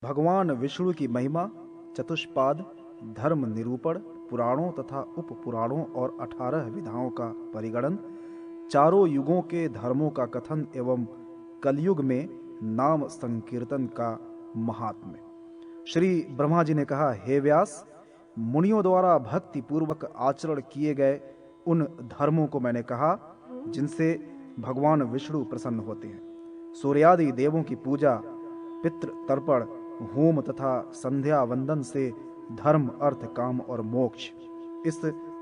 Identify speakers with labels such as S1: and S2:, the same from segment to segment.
S1: भगवान विष्णु की महिमा, चतुष्पाद, धर्म निरूपण, पुराणों तथा उप पुराणों और 18 विधाओं का परिगणन, चारों युगों के धर्मों का कथन एवं कलयुग में नाम संकीर्तन का महात्म्य। श्री ब्रह्मा जी ने कहा, हे व्यास, मुनियों द्वारा भक्ति पूर्वक आचरण किए गए उन धर्मों को मैंने कहा जिनसे भगवान विष्णु प्रसन्न होते हैं। सूर्यादि देवों की पूजा, पितृ तर्पण, होम तथा संध्या वंदन से धर्म, अर्थ, काम और मोक्ष, इस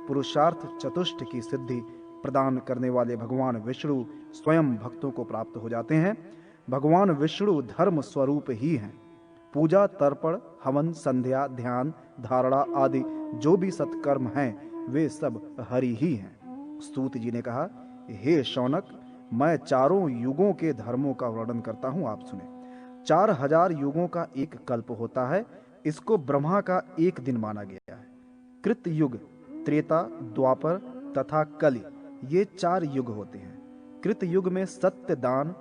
S1: पुरुषार्थ चतुष्ट की सिद्धि प्रदान करने वाले भगवान विष्णु स्वयं भक्तों को प्राप्त हो जाते हैं। भगवान विष्णु धर्म स्वरूप ही हैं। पूजा, तर्पण, हवन, संध्या, ध्यान, धारणा आदि जो भी सत्कर्म हैं वे सब हरि ही हैं। स्तुति जी ने कहा, हे शौनक, मैं चारों युगों के धर्मों का वर्णन करता हूं, आप सुने। 4000 युगों का एक कल्प होता है। इसको ब्रह्मा का एक दिन माना गया है। कृत युग, त्रेता, द्वापर तथा कलि, ये 4 युग होते हैं। कृत युग में सत्य, दान,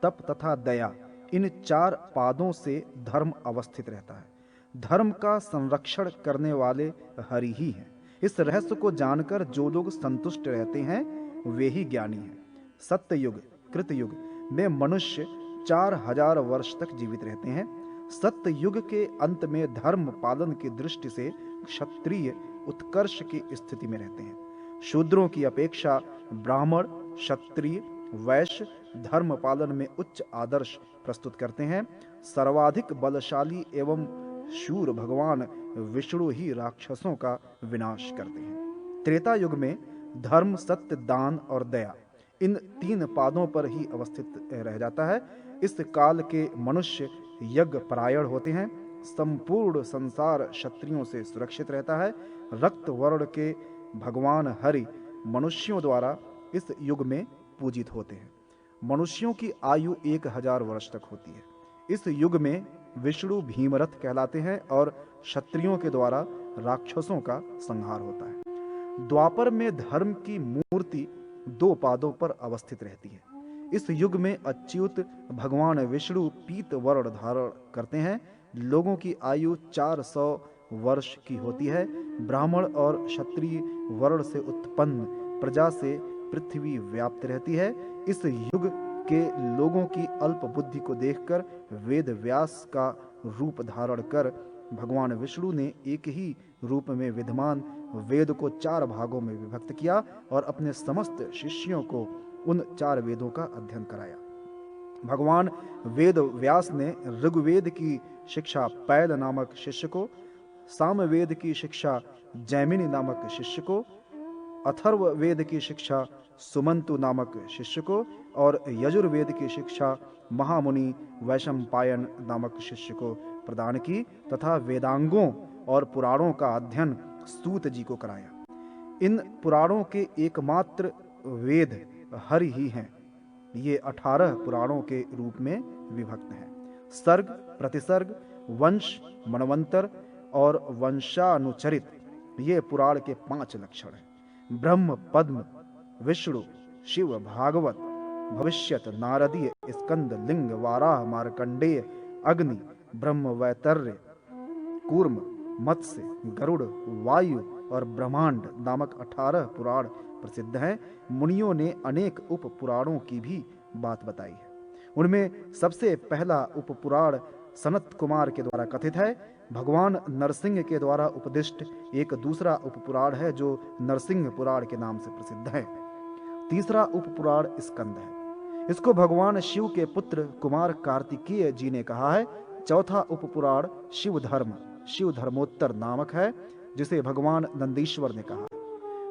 S1: तप तथा दया, इन 4 पादों से धर्म अवस्थित रहता है। धर्म का संरक्षण करने वाले हरि ही हैं। इस रहस्य को जानकर जो लोग संतुष्ट रहते हैं वे ही ज्ञानी हैं। सत्य युग, कृत युग में मनुष्य 4000 वर्ष तक जीवित रहते हैं। सत्य युग के अंत में धर्म पालन की दृष्टि से क्षत्रिय उत्कर्ष की स्थिति में रहते हैं। शूद्रों की अपेक्षा ब्राह्मण, क्षत्रिय, वैश्य धर्म पालन में उच्च आदर्श प्रस्तुत करते हैं। सर्वाधिक बलशाली एवं शूर भगवान विष्णु ही राक्षसों का विनाश करते हैं। त्रेता युग में धर्म, सत्य, दान और दया, इन 3 पादों पर ही अवस्थित रह जाता है। इस काल के मनुष्य यज्ञ परायण होते हैं। संपूर्ण संसार क्षत्रियों से सुरक्षित रहता है। रक्त वर्ण के भगवान हरि मनुष्यों द्वारा इस युग में पूजित होते हैं। मनुष्यों की आयु 1000 वर्ष तक होती है। इस युग में विष्णु भीमरथ कहलाते हैं और क्षत्रियों के द्वारा राक्षसों का संहार होता है। द्वापर में धर्म की मूर्ति 2 पादों पर अवस्थित रहती है। इस युग में अच्युत भगवान विष्णु पीत वर्ण धारण करते हैं। लोगों की आयु 400 वर्ष की होती है। ब्राह्मण और क्षत्रिय वर्ण से उत्पन्न प्रजा से पृथ्वी व्याप्त रहती है। इस युग के लोगों की अल्प बुद्धि को देखकर वेद व्यास का रूप धारण कर भगवान विष्णु ने एक ही रूप में विद्यमान वेद को 4 भागों में विभक्त किया और अपने समस्त शिष्यों को उन 4 वेदों का अध्ययन कराया। भगवान वेद व्यास ने ऋग्वेद की शिक्षा पैल नामक शिष्य को, सामवेद की शिक्षा जैमिनी नामक शिष्य को, अथर्ववेद की शिक्षा सुमंतु नामक शिष्य को और यजुर्वेद की शिक्षा महामुनि वैशंपायन नामक शिष्य को प्रदान की तथा वेदांगों और पुराणों का अध्ययन सूत जी को कराया। इन पुराणों के एकमात्र वेद हरि ही हैं। ये 18 पुराणों के रूप में विभक्त हैं। सर्ग, प्रतिसर्ग, वंश, मनवंतर और वंशानुचरित, ये पुराण के 5 लक्षण हैं। ब्रह्म, पद्म, विष्णु, शिव, भागवत, भविष्यत, नारदीय, स्कंद, लिंग, वाराह, मार्कंडेय, अग्नि, ब्रह्म वैतर्य, कूर्म, मत्स्य, गरुड़, वायु और ब्रह्मांड नामक 18 पुराण प्रसिद्ध हैं। मुनियों ने अनेक उप पुराणों की भी बात बताई है। उनमें सबसे पहला उप पुराण सनत कुमार के द्वारा कथित है। भगवान नरसिंह के द्वारा उपदिष्ट एक दूसरा उप पुराण है जो नरसिंह पुराण के नाम से प्रसिद्ध है। तीसरा उप पुराण स्कंद है। इसको भगवान शिव के पुत्र कुमार कार्तिकेय जी ने कहा है। चौथा उप पुराण शिव धर्मोत्तर नामक है, जिसे भगवान नंदीश्वर ने कहा।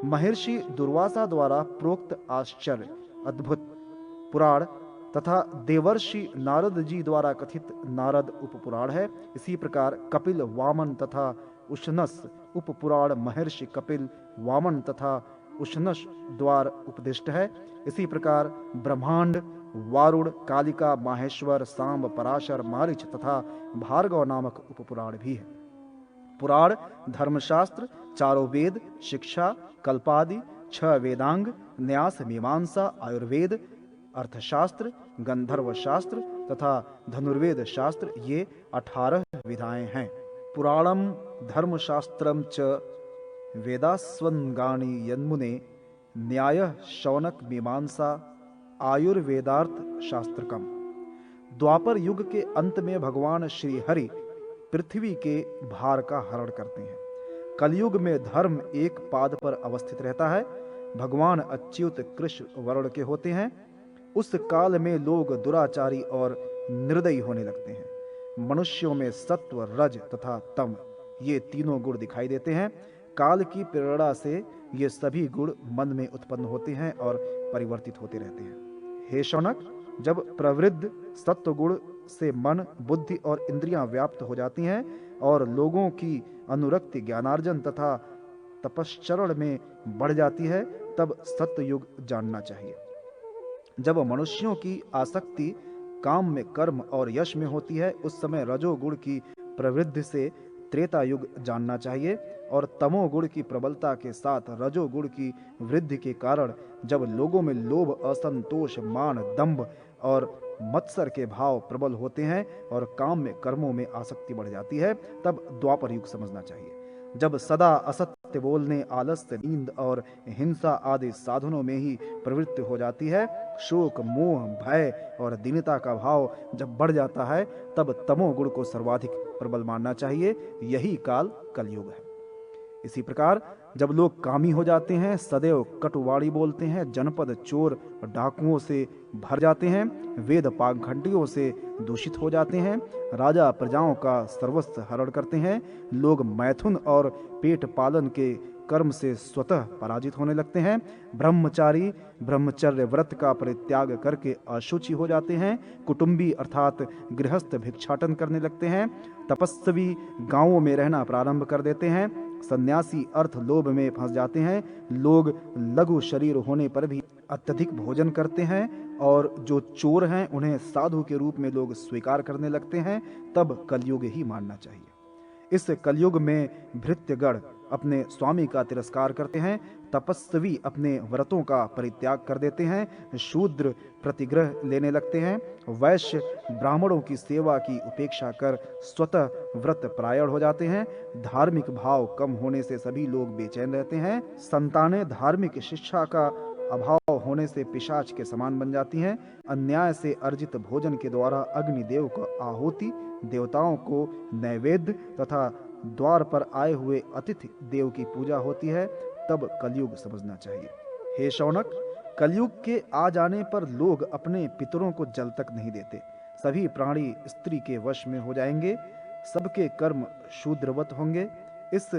S1: महर्षि दुर्वासा द्वारा प्रोक्त आश्चर्य अद्भुत पुराण तथा देवर्षि नारद जी द्वारा कथित नारद उपपुराण है। इसी प्रकार कपिल, वामन तथा उशनस उपपुराण महर्षि कपिल, वामन तथा उशनस द्वार उपदिष्ट है। इसी प्रकार ब्रह्मांड, वारुण, कालिका, माहेश्वर, सांब, पराशर, मारिच तथा भार्गव नामक उपपुराण भी है। पुराण धर्मशास्त्र, चारों वेद, शिक्षा, कल्पादि, 6 वेदांग, न्यास, मीमांसा, आयुर्वेद, अर्थशास्त्र, गंधर्व शास्त्र, तथा धनुर्वेद शास्त्र, ये 18 विधाएं हैं। पुराणम धर्मशास्त्रम च वेदास्वंगानि यन्मुने न्याय शौनक मीमांसा आयुर्वेदार्थ शास्त्रकम। द्वापर युग के अंत में भगवान श्री हरि पृथ्वी के भार का हरण करते हैं। कलयुग में धर्म एक पाद पर अवस्थित रहता है। भगवान अच्युत कृष्ण वर्ण के होते हैं। उस काल में लोग दुराचारी और निर्दयी होने लगते हैं। मनुष्यों में सत्व, रज तथा तम, ये तीनों गुण दिखाई देते हैं। काल की प्रेरणा से ये सभी गुण मन में उत्पन्न होते हैं और परिवर्तित होते रहते हैं। हे शौनक, जब प्रवृद्ध सत्व गुण से मन, बुद्धि और इंद्रियां व्याप्त हो जाती हैं और लोगों की अनुरक्ति ज्ञानार्जन तथा तपश्चरण में बढ़ जाती है, तब सत्ययुग जानना चाहिए। जब मनुष्यों की आसक्ति काम में, कर्म और यश में होती है, उस समय रजोगुण की प्रवृत्ति से त्रेता युग जानना चाहिए और तमोगुण की प्रबलता के साथ रजोगुण की वृद्धि के कारण जब लोगों में लोभ, असंतोष, मान, दंभ और मत्सर के भाव प्रबल होते हैं और काम में, कर्मों में आसक्ति बढ़ जाती है, तब द्वापर युग समझना चाहिए। जब सदा असत्य बोलने, आलस्य, नींद और हिंसा आदि साधनों में ही प्रवृत्ति हो जाती है, शोक, मोह, भय और दीनता का भाव जब बढ़ जाता है, तब तमोगुण को सर्वाधिक प्रबल मानना चाहिए। यही काल कलयुग है। इसी प्रकार जब लोग कामी हो जाते हैं, सदैव कटुवाणी बोलते हैं, जनपद चोर डाकुओं से भर जाते हैं, वेद पाखंडियों से दूषित हो जाते हैं, राजा प्रजाओं का सर्वस्व हरण करते हैं, लोग मैथुन और पेट पालन के कर्म से स्वतः पराजित होने लगते हैं, ब्रह्मचारी ब्रह्मचर्य व्रत का परित्याग करके अशुचि हो जाते हैं, कुटुंबी अर्थात गृहस्थ भिक्षाटन करने लगते हैं, तपस्वी गांवों में रहना प्रारंभ कर देते हैं, सन्यासी अर्थ लोभ में फंस जाते हैं, लोग लघु शरीर होने पर भी अत्यधिक भोजन करते हैं और जो चोर हैं उन्हें साधु के रूप में लोग स्वीकार करने लगते हैं, तब कलयुग ही मानना चाहिए। इस कलयुग में भृत्यगण अपने स्वामी का तिरस्कार करते हैं, तपस्वी अपने व्रतों का परित्याग कर देते हैं, शूद्र प्रतिग्रह लेने लगते हैं, वैश्य ब्राह्मणों की सेवा की उपेक्षा कर स्वतः व्रत परायण हो जाते हैं, धार्मिक भाव कम होने से सभी लोग बेचैन रहते हैं, संतानें धार्मिक शिक्षा का अभाव होने से पिशाच के समान बन जाती हैं, अन्याय से अर्जित भोजन के द्वारा अग्निदेव को आहुति, देवताओं को नैवेद्य तथा द्वार पर आए हुए अतिथि देव की पूजा होती है, तब कलयुग समझना चाहिए। हे शौनक, कलयुग के आ जाने पर लोग अपने पितरों को जल तक नहीं देते, सभी प्राणी स्त्री के वश में हो जाएंगे, सबके कर्म शूद्रवत होंगे। इस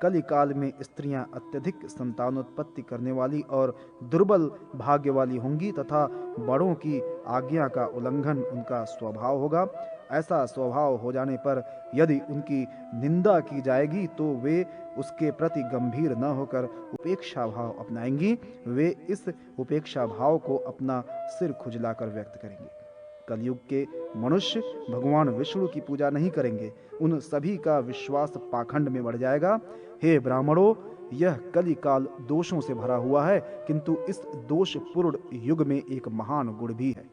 S1: कलिकाल में स्त्रियां अत्यधिक संतानोत्पत्ति करने वाली और दुर्बल भाग्य वाली होंगी तथा बड़ों की आज्ञा का उल्लंघन उनका स्वभाव होगा। ऐसा स्वभाव हो जाने पर यदि उनकी निंदा की जाएगी तो वे उसके प्रति गंभीर न होकर उपेक्षा भाव अपनाएंगी। वे इस उपेक्षा भाव को अपना सिर खुजलाकर व्यक्त करेंगे। कलयुग के मनुष्य भगवान विष्णु की पूजा नहीं करेंगे, उन सभी का विश्वास पाखंड में बढ़ जाएगा। हे ब्राह्मणों, यह कलिकाल दोषों से भरा हुआ है, किंतु इस दोषपूर्ण युग में एक महान गुण भी है।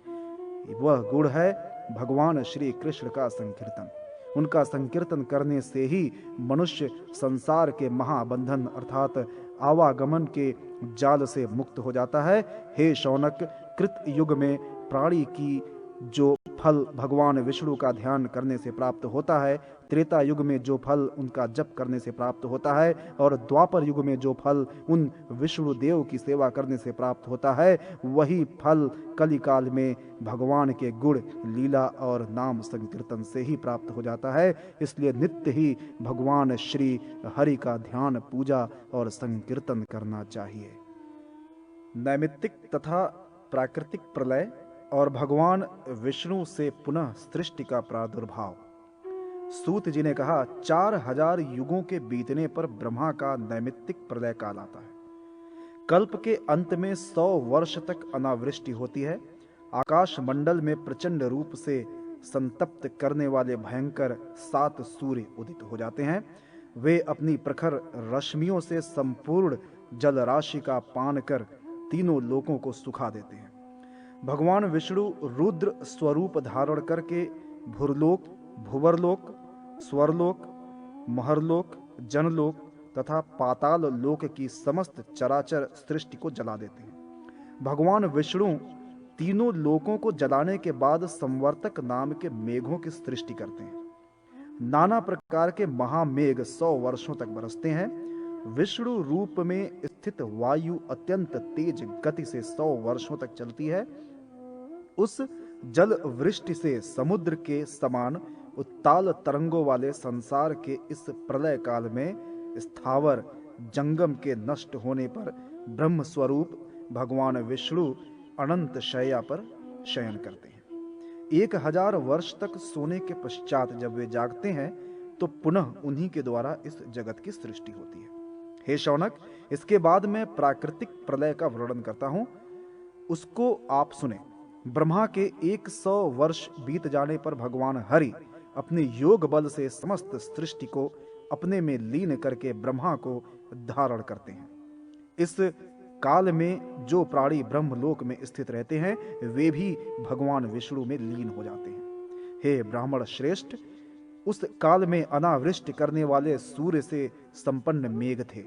S1: वह गुण है भगवान श्री कृष्ण का संकीर्तन। उनका संकीर्तन करने से ही मनुष्य संसार के महाबंधन अर्थात आवागमन के जाल से मुक्त हो जाता है। हे शौनक, कृत युग में प्राणी की जो फल भगवान विष्णु का ध्यान करने से प्राप्त होता है, त्रेता युग में जो फल उनका जप करने से प्राप्त होता है और द्वापर युग में जो फल उन विष्णु देव की सेवा करने से प्राप्त होता है, वही फल कलिकाल में भगवान के गुण, लीला और नाम संकीर्तन से ही प्राप्त हो जाता है। इसलिए नित्य ही भगवान श्री हरि का ध्यान, पूजा और संकीर्तन करना चाहिए। नैमित्तिक तथा प्राकृतिक प्रलय और भगवान विष्णु से पुनः सृष्टि का प्रादुर्भाव। सूत जी ने कहा, 4000 युगों के बीतने पर ब्रह्मा का नैमित्तिक प्रलय काल आता है। कल्प के अंत में 100 वर्ष तक अनावृष्टि होती है। आकाश मंडल में प्रचंड रूप से संतप्त करने वाले भयंकर 7 सूर्य उदित हो जाते हैं। वे अपनी प्रखर रश्मियों से संपूर्ण जल राशि का पान कर तीनों लोकों को सुखा देते हैं। भगवान विष्णु रुद्र स्वरूप धारण करके भूरलोक, भुवरलोक, स्वरलोक, महरलोक, जनलोक तथा पाताल लोक की समस्त चराचर सृष्टि को जला देते हैं। भगवान विष्णु तीनों लोकों को जलाने के बाद संवर्तक नाम के मेघों की सृष्टि करते हैं। नाना प्रकार के महामेघ 100 वर्षों तक बरसते हैं। विष्णु रूप में स्थित वायु अत्यंत तेज गति से 100 वर्षों तक चलती है। उस जल वृष्टि से समुद्र के समान उत्ताल तरंगों वाले संसार के इस प्रलय काल में स्थावर जंगम के नष्ट होने पर ब्रह्म स्वरूप भगवान विष्णु अनंत शैया पर शयन करते हैं। 1000 वर्ष तक सोने के पश्चात जब वे जागते हैं तो पुनः उन्हीं के द्वारा इस जगत की सृष्टि होती है। हे शौनक, इसके बाद मैं प्राकृतिक प्रलय का वर्णन करता हूं, उसको आप सुने। ब्रह्मा के 100 वर्ष बीत जाने पर भगवान हरि अपने योग बल से समस्त सृष्टि को अपने में लीन करके ब्रह्मा को धारण करते हैं। इस काल में जो प्राणी ब्रह्मलोक में स्थित रहते हैं वे भी भगवान विष्णु में लीन हो जाते हैं। हे ब्राह्मण श्रेष्ठ, उस काल में अनावृष्टि करने वाले सूर्य से संपन्न मेघ थे।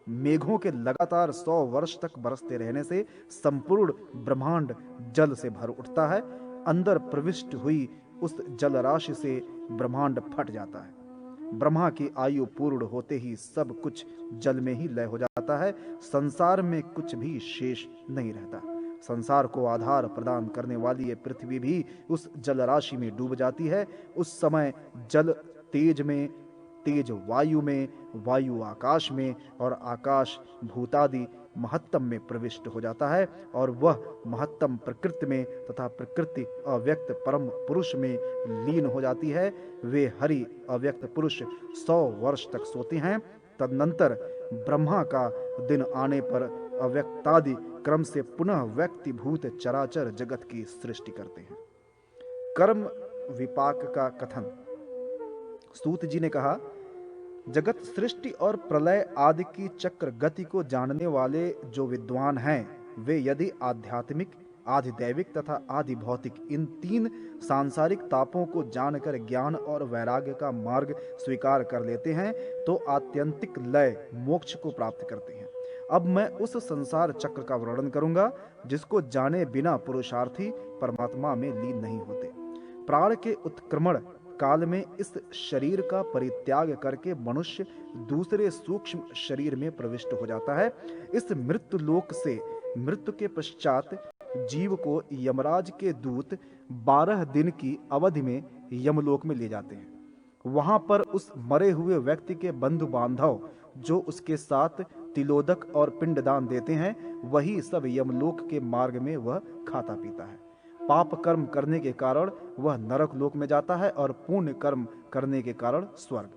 S1: मेघों के लगातार 100 वर्ष तक बरसते रहने से संपूर्ण ब्रह्मांड जल से भर उठता है। अंदर प्रविष्ट हुई उस जल राशि से ब्रह्मांड फट जाता है। ब्रह्मा की आयु पूर्ण होते ही सब कुछ जल में ही लय हो जाता है। संसार में कुछ भी शेष नहीं रहता। संसार को आधार प्रदान करने वाली ये पृथ्वी भी उस जल राशि में डूब जाती है। उस समय जल तेज में, तेज वायु में, वायु आकाश में और आकाश भूतादि महत्तम में प्रविष्ट हो जाता है और वह महत्तम प्रकृति में तथा प्रकृति अव्यक्त परम पुरुष में लीन हो जाती है। वे हरि अव्यक्त पुरुष 100 वर्ष तक सोते हैं। तदनंतर ब्रह्मा का दिन आने पर अव्यक्तादि क्रम से पुनः व्यक्तिभूत चराचर जगत की सृष्टि करते हैं। कर्म विपाक का कथन। सूत जी ने कहा, जगत सृष्टि और प्रलय आदि की चक्र गति को जानने वाले जो विद्वान हैं वे यदि आध्यात्मिक, आधिदैविक तथा आधि भौतिक इन 3 सांसारिक तापों को जानकर ज्ञान और वैराग्य का मार्ग स्वीकार कर लेते हैं तो आत्यंतिक लय मोक्ष को प्राप्त करते हैं। अब मैं उस संसार चक्र का वर्णन करूंगा जिसको जाने बिना पुरुषार्थी परमात्मा में लीन नहीं होते। प्राण के उत्क्रमण काल में इस शरीर का परित्याग करके मनुष्य दूसरे सूक्ष्म शरीर में प्रविष्ट हो जाता है। इस मृत्यु लोक से मृत्यु के पश्चात जीव को यमराज के दूत 12 दिन की अवधि में यमलोक में ले जाते हैं। वहां पर उस मरे हुए व्यक्ति के बंधु बांधव जो उसके साथ तिलोदक और पिंडदान देते हैं वही सब यमलोक के मार्ग में वह खाता पीता है। पाप कर्म करने के कारण वह नरक लोक में जाता है और पुण्य कर्म करने के कारण स्वर्ग।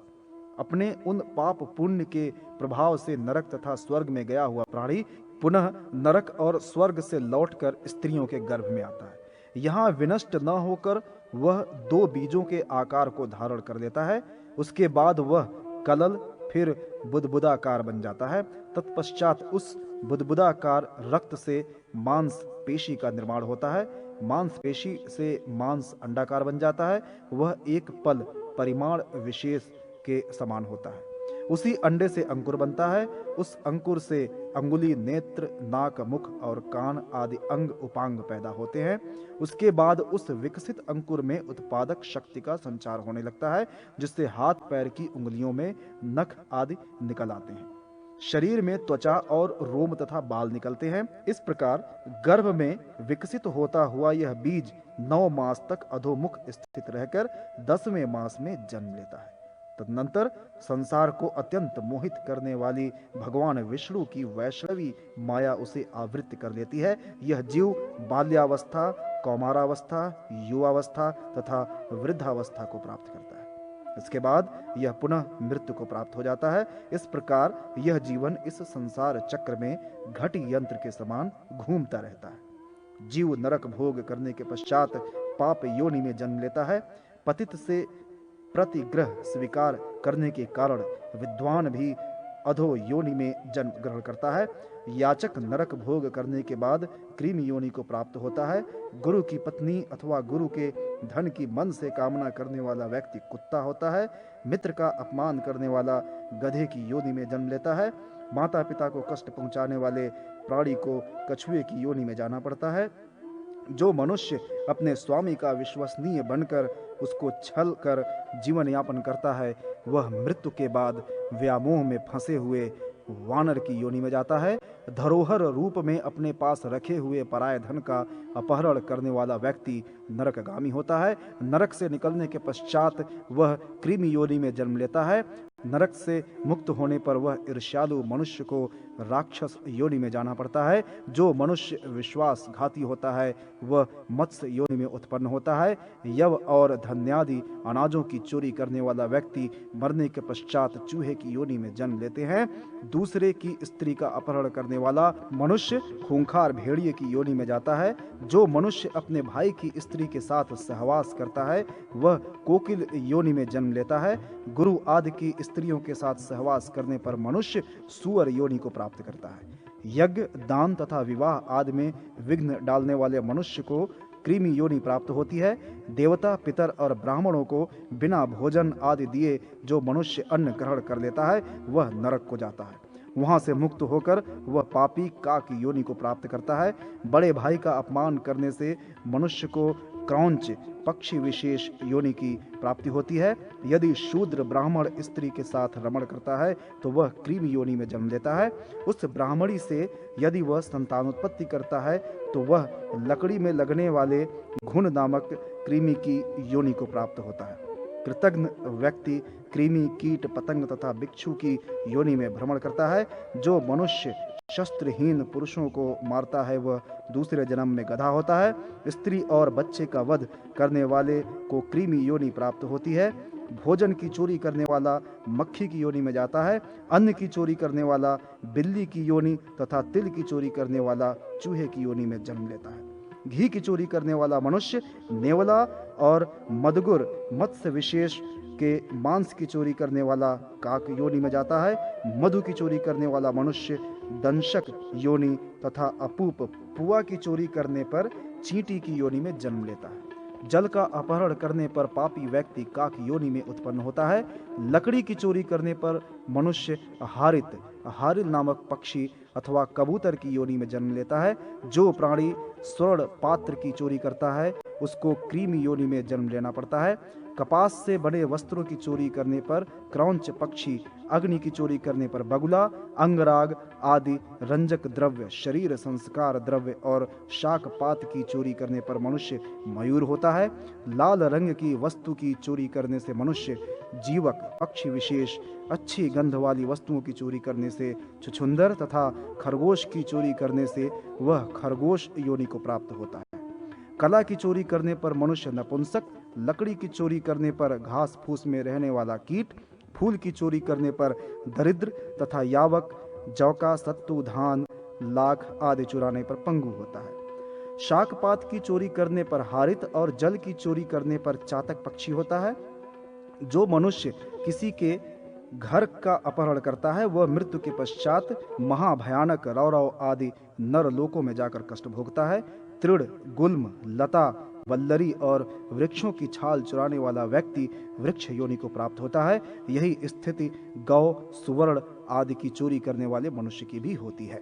S1: अपने उन पाप पुण्य के प्रभाव से नरक तथा स्वर्ग में गया हुआ प्राणी पुनः नरक और स्वर्ग से लौटकर स्त्रियों के गर्भ में आता है। यहाँ विनष्ट न होकर वह 2 बीजों के आकार को धारण कर लेता है। उसके बाद वह कलल फिर बुदबुदाकार बन जाता है। तत्पश्चात उस बुदबुदाकार रक्त से मांस पेशी का निर्माण होता है। मांस पेशी से मांस अंडाकार बन जाता है। वह एक पल परिमाण विशेष के समान होता है। उसी अंडे से अंकुर बनता है। उस अंकुर से अंगुली, नेत्र, नाक, मुख और कान आदि अंग उपांग पैदा होते हैं। उसके बाद उस विकसित अंकुर में उत्पादक शक्ति का संचार होने लगता है जिससे हाथ पैर की उंगलियों में नख आदि निकल आते हैं। शरीर में त्वचा और रोम तथा बाल निकलते हैं। इस प्रकार गर्भ में विकसित होता हुआ यह बीज 9 मास तक अधोमुख स्थित रहकर 10वें मास में जन्म लेता है। तदनंतर संसार को अत्यंत मोहित करने वाली भगवान विष्णु की वैष्णवी माया उसे आवृत्त कर लेती है। यह जीव बाल्यावस्था, कौमारावस्था, युवावस्था तथा वृद्धावस्था को प्राप्त करता है। इसके बाद यह पुनः मृत्यु को प्राप्त हो जाता है। इस प्रकार यह जीवन इस संसार चक्र में घटी यंत्र के समान घूमता रहता है। जीव नरक भोग करने के पश्चात पाप योनि में जन्म लेता है। पतित से प्रतिग्रह स्वीकार करने के कारण विद्वान भी अधो योनि में जन्म ग्रहण करता है। याचक नरक भोग करने के बाद कृमि योनि को प्राप्त होता है। गुरु की पत्नी अथवा गुरु के धन की मन से कामना करने वाला व्यक्ति कुत्ता होता है। मित्र का अपमान करने वाला गधे की योनि में जन्म लेता है। माता पिता को कष्ट पहुंचाने वाले प्राणी को कछुए की योनि में जाना पड़ता है। जो मनुष्य अपने स्वामी का विश्वसनीय बनकर उसको छल कर जीवन यापन करता है, वह मृत्यु के बाद व्यामोह में फंसे हुए वानर की योनि में जाता है। धरोहर रूप में अपने पास रखे हुए पराय धन का अपहरण करने वाला व्यक्ति नरकगामी होता है। नरक से निकलने के पश्चात वह कृमि योनि में जन्म लेता है। नरक से मुक्त होने पर वह ईर्ष्यालु मनुष्य को राक्षस योनि में जाना पड़ता है। जो मनुष्य विश्वासघाती होता है वह मत्स्य योनि में उत्पन्न होता है। यव और धन्यादि अनाजों की चोरी करने वाला व्यक्ति मरने के पश्चात चूहे की योनि में जन्म लेते हैं। दूसरे की स्त्री का अपहरण करने वाला मनुष्य खूंखार भेड़िए की योनि में जाता है। जो मनुष्य अपने भाई की स्त्री के साथ सहवास करता है वह कोकिल योनि में जन्म लेता है। गुरु आदि की स्त्रियों के साथ सहवास करने पर मनुष्य सूअर योनि को प्राप्त करता है। यज्ञ, दान तथा विवाह आदि में विघ्न डालने वाले मनुष्य को कृमि योनि प्राप्त होती है। देवता, पितर और ब्राह्मणों को बिना भोजन आदि दिए जो मनुष्य अन्न ग्रहण कर लेता है वह नरक को जाता है। वहां से मुक्त होकर वह पापी काक योनि को प्राप्त करता है। बड़े भाई का अपमान करने से मनुष्य को क्रौंच पक्षी विशेष योनि की प्राप्ति होती है। यदि शूद्र ब्राह्मण स्त्री के साथ रमण करता है तो वह कृमि योनि में जन्म लेता है। उस ब्राह्मणी से यदि वह संतानोत्पत्ति करता है तो वह लकड़ी में लगने वाले घुन नामक कृमि की योनि को प्राप्त होता है। कृतघ्न व्यक्ति कृमि, कीट, पतंग तथा बिच्छू की योनि में भ्रमण करता है। जो मनुष्य शस्त्रहीन पुरुषों को मारता है वह दूसरे जन्म में गधा होता है। स्त्री और बच्चे का वध करने वाले को कृमि योनि प्राप्त होती है। भोजन की चोरी करने वाला मक्खी की योनि में जाता है। अन्न की चोरी करने वाला बिल्ली की योनि तथा तिल की चोरी करने वाला चूहे की योनि में जन्म लेता है। घी की चोरी करने वाला मनुष्य नेवला और मदगुर मत्स्य विशेष के मांस की चोरी करने वाला काक योनि में जाता है। मधु की चोरी करने वाला मनुष्य दंशक योनि तथा अपूप पुआ की चोरी करने पर चींटी की योनि में जन्म लेता है। जल का अपहरण करने पर पापी व्यक्ति काक योनि में उत्पन्न होता है। लकड़ी की चोरी करने पर मनुष्य हारिल नामक पक्षी अथवा कबूतर की योनि में जन्म लेता है। जो प्राणी स्वर्ण पात्र की चोरी करता है उसको कृमि योनि में जन्म लेना पड़ता है। कपास से बने वस्त्रों की चोरी करने पर क्रौंच पक्षी, अग्नि की चोरी करने पर बगुला, अंगराग आदि रंजक द्रव्य, शरीर संस्कार द्रव्य और शाक पात की चोरी करने पर मनुष्य मयूर होता है। लाल रंग की वस्तु की चोरी करने से मनुष्य जीवक, पक्षी विशेष, अच्छी गंध वाली वस्तुओं की चोरी करने से छुछुंदर तथा खरगोश की चोरी करने से वह खरगोश योनि को प्राप्त होता है। कला की चोरी करने पर मनुष्य नपुंसक, लकड़ी की चोरी करने पर घास फूस में रहने वाला कीट, फूल की चोरी करने पर दरिद्र तथा यावक, जौका, सत्तू, धान, लाख आदि चुराने पर पंगु होता है। शाक पात की चोरी करने पर हारित और जल की चोरी करने पर चातक पक्षी होता है। जो मनुष्य किसी के घर का अपहरण करता है वह मृत्यु के पश्चात महाभयानक रौरव आदि नर लोकों में जाकर कष्ट भोगता है। तृण, गुल्म, लता, वल्लरी और वृक्षों की छाल चुराने वाला व्यक्ति वृक्ष योनि को प्राप्त होता है। यही स्थिति गौ, सुवर्ण आदि की चोरी करने वाले मनुष्य की भी होती है।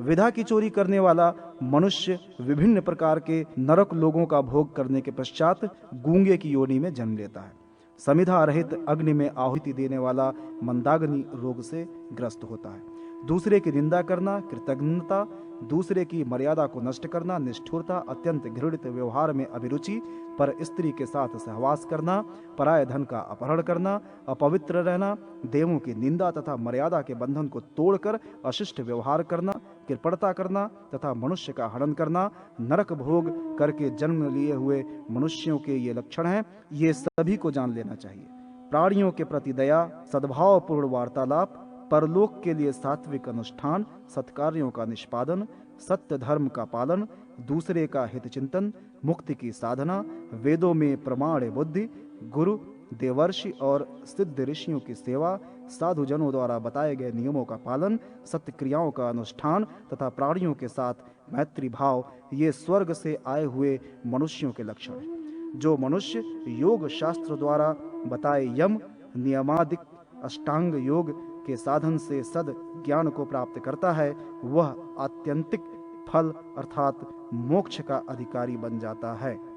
S1: विधा की चोरी करने वाला मनुष्य विभिन्न प्रकार के नरक लोगों का भोग करने के पश्चात गूंगे की योनि में जन्म लेता है। समिधा रहित अग्नि में आहुति देने वाला मंदाग्नि रोग से ग्रस्त होता है। दूसरे की निंदा करना, कृतज्ञता, दूसरे की मर्यादा को नष्ट करना, निष्ठुरता, अत्यंत घृणित व्यवहार में अभिरुचि, पर स्त्री के साथ सहवास करना, पराय धन का अपहरण करना, अपवित्र रहना, देवों की निंदा तथा मर्यादा के बंधन को तोड़कर अशिष्ट व्यवहार करना, कृपणता करना तथा मनुष्य का हनन करना, नरक भोग करके जन्म लिए हुए मनुष्यों के ये लक्षण हैं। ये सभी को जान लेना चाहिए। प्राणियों के प्रति दया, सद्भावपूर्ण वार्तालाप, परलोक के लिए सात्विक अनुष्ठान, सत्कार्यों का निष्पादन, सत्य धर्म का पालन, दूसरे का हित चिंतन, मुक्ति की साधना, वेदों में प्रमाण बुद्धि, गुरु देवर्षि और सिद्ध ऋषियों की सेवा, साधुजनों द्वारा बताए गए नियमों का पालन, सत्य क्रियाओं का अनुष्ठान तथा प्राणियों के साथ मैत्री भाव, ये स्वर्ग से आए हुए मनुष्यों के लक्षण हैं। जो मनुष्य योग शास्त्र द्वारा बताए यम नियमादिक अष्टांग योग के साधन से सद ज्ञान को प्राप्त करता है, वह आत्यंतिक फल अर्थात मोक्ष का अधिकारी बन जाता है।